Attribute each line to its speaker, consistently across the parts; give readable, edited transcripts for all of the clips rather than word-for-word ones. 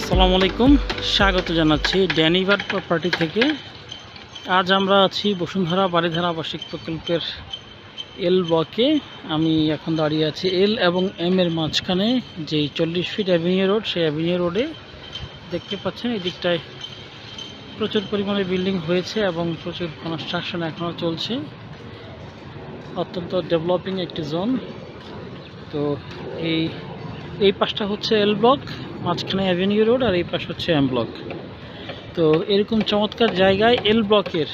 Speaker 1: আসসালামু আলাইকুম, স্বাগত জানাচ্ছি ড্যানিভার প্রপার্টি থেকে। আজ আমরা আছি বসুন্ধরা বারিধারা আবাসিক প্রকল্পের এল ব্লকে। আমি এখন দাঁড়িয়ে আছি এল এবং এম এর মাঝখানে, যেই 40 ফিট অ্যাভিনিউ রোড, সেই অ্যাভিনিউ রোডে দেখতে পাচ্ছেন এই দিকটায় প্রচুর পরিমাণে বিল্ডিং হয়েছে এবং প্রচুর কনস্ট্রাকশন এখনও চলছে। অত্যন্ত ডেভেলপিং একটি জোন। তো এই পাশটা হচ্ছে এল ব্লক, মাঝখানে অ্যাভিনিউ রোড, আর এই পাশ হচ্ছে এম ব্লক। তো এরকম চমৎকার জায়গায় এল ব্লকের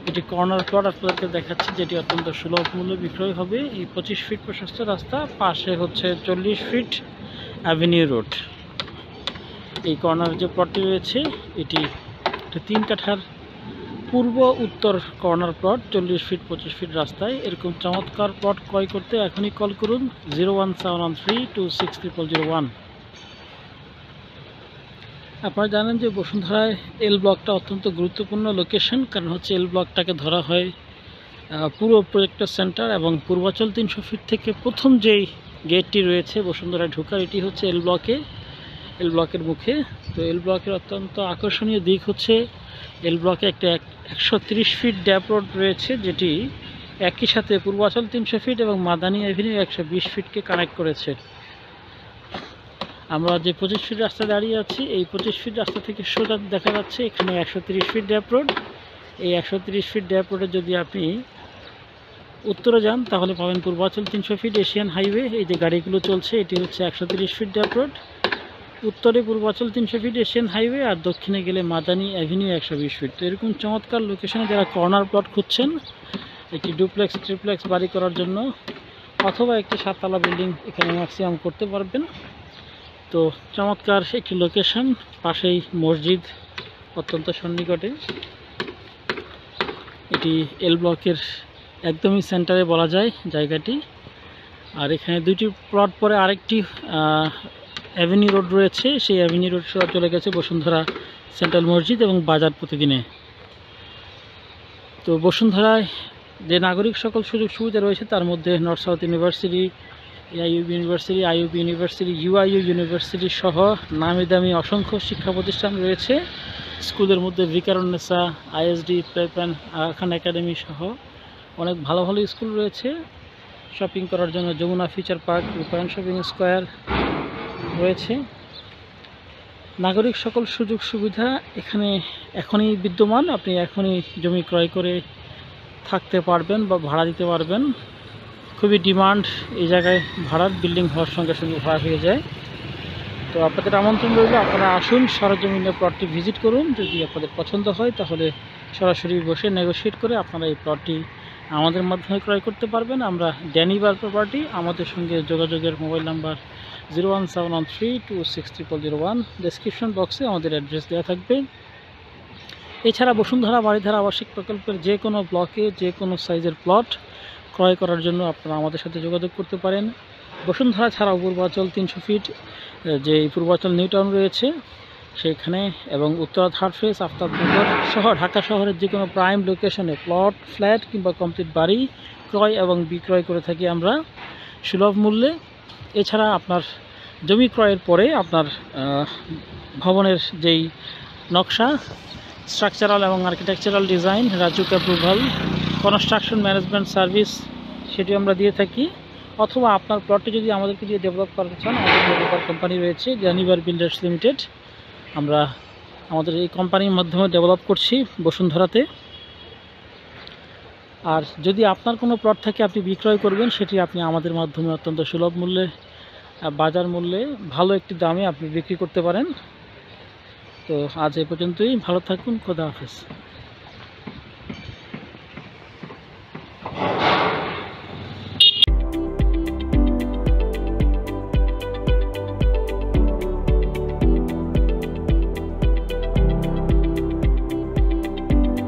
Speaker 1: এটি কর্নার প্লট আপনাদেরকে দেখাচ্ছি, যেটি অত্যন্ত সুলভ মূল্যে বিক্রয় হবে। এই 25 ফিট প্রশস্ত রাস্তা, পাশে হচ্ছে 40 ফিট অ্যাভিনিউ রোড। এই কর্নার যে প্লটটি রয়েছে এটি 3 কাঠার পূর্ব উত্তর কর্নার প্লট, 40 ফিট 25 ফিট রাস্তায়। এরকম চমৎকার প্লট ক্রয় করতে এখনই কল করুন 01713260001। আপনারা জানেন যে বসুন্ধরায় এল ব্লকটা অত্যন্ত গুরুত্বপূর্ণ লোকেশন, কারণ হচ্ছে এল ব্লকটাকে ধরা হয় পুরো প্রজেক্টের সেন্টার, এবং পূর্বাচল 300 ফিট থেকে প্রথম যেই গেটটি রয়েছে বসুন্ধরায় ঢোকার, এটি হচ্ছে এল ব্লকের মুখে। তো এল ব্লকের অত্যন্ত আকর্ষণীয় দিক হচ্ছে এল ব্লকে একটা 130 ফিট ড্যাপ রোড রয়েছে, যেটি একই সাথে পূর্বাচল 300 ফিট এবং মাদানী অ্যাভিনিউ 120 ফিটকে কানেক্ট করেছে। আমরা যে 25 ফিট রাস্তা দাঁড়িয়ে আছি, এই 25 ফিট রাস্তা থেকে সোজা দেখা যাচ্ছে এখানে 130 ফিট ড্যাপ রোড। এই 130 ফিট ড্যাপ রোডে যদি আপনি উত্তরে যান তাহলে পাবেন পূর্বাচল 300 ফিট এশিয়ান হাইওয়ে। এই যে গাড়িগুলো চলছে এটি হচ্ছে 130 ফিট ড্যাপ রোড। উত্তরে পূর্বাচল 300 ফিট এশিয়ান হাইওয়ে, আর দক্ষিণে গেলে মাদানী অ্যাভিনিউ 120 ফিট। তো এরকম চমৎকার লোকেশনে যারা কর্নার প্লট খুঁজছেন একটি ডুপ্লেক্স ট্রিপ্লেক্স বাড়ি করার জন্য, অথবা একটি 7 তলা বিল্ডিং এখানে ম্যাক্সিমাম করতে পারবেন। তো চমৎকার একটি লোকেশন, পাশেই মসজিদ অত্যন্ত সন্নিকটে। এটি এল ব্লকের একদমই সেন্টারে বলা যায় জায়গাটি। আর এখানে দুইটি প্লট পরে আরেকটি অ্যাভিনিউ রোড রয়েছে, সেই অ্যাভিনিউ রোড চলে গেছে বসুন্ধরা সেন্ট্রাল মসজিদ এবং বাজার প্রতিদিনে। তো বসুন্ধরায় যে নাগরিক সকল সুযোগ সুবিধা রয়েছে তার মধ্যে north south university, AIUB university, IUB university, UIU university সহ নামি দামি অসংখ্য শিক্ষা প্রতিষ্ঠান রয়েছে। স্কুলের মধ্যে ভিকারুন্নেসা, আইএসডি, প্লেপ্যান, খান একাডেমি সহ অনেক ভালো ভালো স্কুল রয়েছে। শপিং করার জন্য যমুনা ফিউচার পার্ক, রূপায়ণ শপিং স্কোয়ার রয়েছে। নাগরিক সকল সুযোগ সুবিধা এখানে এখনই বিদ্যমান। আপনি এখনই জমি ক্রয় করে থাকতে পারবেন বা ভাড়া দিতে পারবেন। খুবই ডিমান্ড এই জায়গায় ভাড়ার, বিল্ডিং হওয়ার সঙ্গে সঙ্গে ভাড়া হয়ে যায়। তো আপনাদের আমন্ত্রণ রইল, আপনারা আসুন, সরজমিনে প্লটটি ভিজিট করুন। যদি আপনাদের পছন্দ হয় তাহলে সরাসরি বসে নেগোশিয়েট করে আপনারা এই প্লটটি আমাদের মাধ্যমে ক্রয় করতে পারবেন। আমরা ড্যানিভার প্রপার্টি, আমাদের সঙ্গে যোগাযোগের মোবাইল নাম্বার 01713260001। ডেসক্রিপশন বক্সে আমাদের অ্যাড্রেস দেওয়া থাকবে। এছাড়া বসুন্ধরা বারিধারা আবাসিক প্রকল্পের যে কোনো ব্লকে যে কোনো সাইজের প্লট ক্রয় করার জন্য আপনারা আমাদের সাথে যোগাযোগ করতে পারেন। বসুন্ধরা ছাড়াও পূর্বাচল 300 ফিট যে পূর্বাচল নিউ টাউন রয়েছে সেখানে, এবং উত্তরা থার্ড ফেজ, আফতাবনগর সহ ঢাকা শহরের যে কোনো প্রাইম লোকেশনে প্লট, ফ্ল্যাট কিংবা কমপ্লিট বাড়ি ক্রয় এবং বিক্রয় করে থাকি আমরা সুলভ মূল্যে। এছাড়া আপনার জমি ক্রয়ের পরে আপনার ভবনের যেই নকশা, স্ট্রাকচারাল এবং architectural design, RAJUK approval, construction management service সেটি আমরা দিয়ে থাকি। অথবা আপনার প্লটটি যদি আমাদেরকে দিয়ে ডেভেলপ করতে চান, আমাদের ডেভেলপার কোম্পানি রয়েছে ড্যানিভার বিল্ডার্স লিমিটেড। আমরা আমাদের এই কোম্পানির মাধ্যমে ডেভেলপ করছি বসুন্ধরাতে। আর যদি আপনার কোনো প্লট থাকে আপনি বিক্রয় করবেন, সেটি আপনি আমাদের মাধ্যমে অত্যন্ত সুলভ মূল্যে, বাজার মূল্যে ভালো একটি দামে আপনি বিক্রি করতে পারেন। তো আজ এ পর্যন্তই, ভালো থাকুন, খোদা হাফেজ।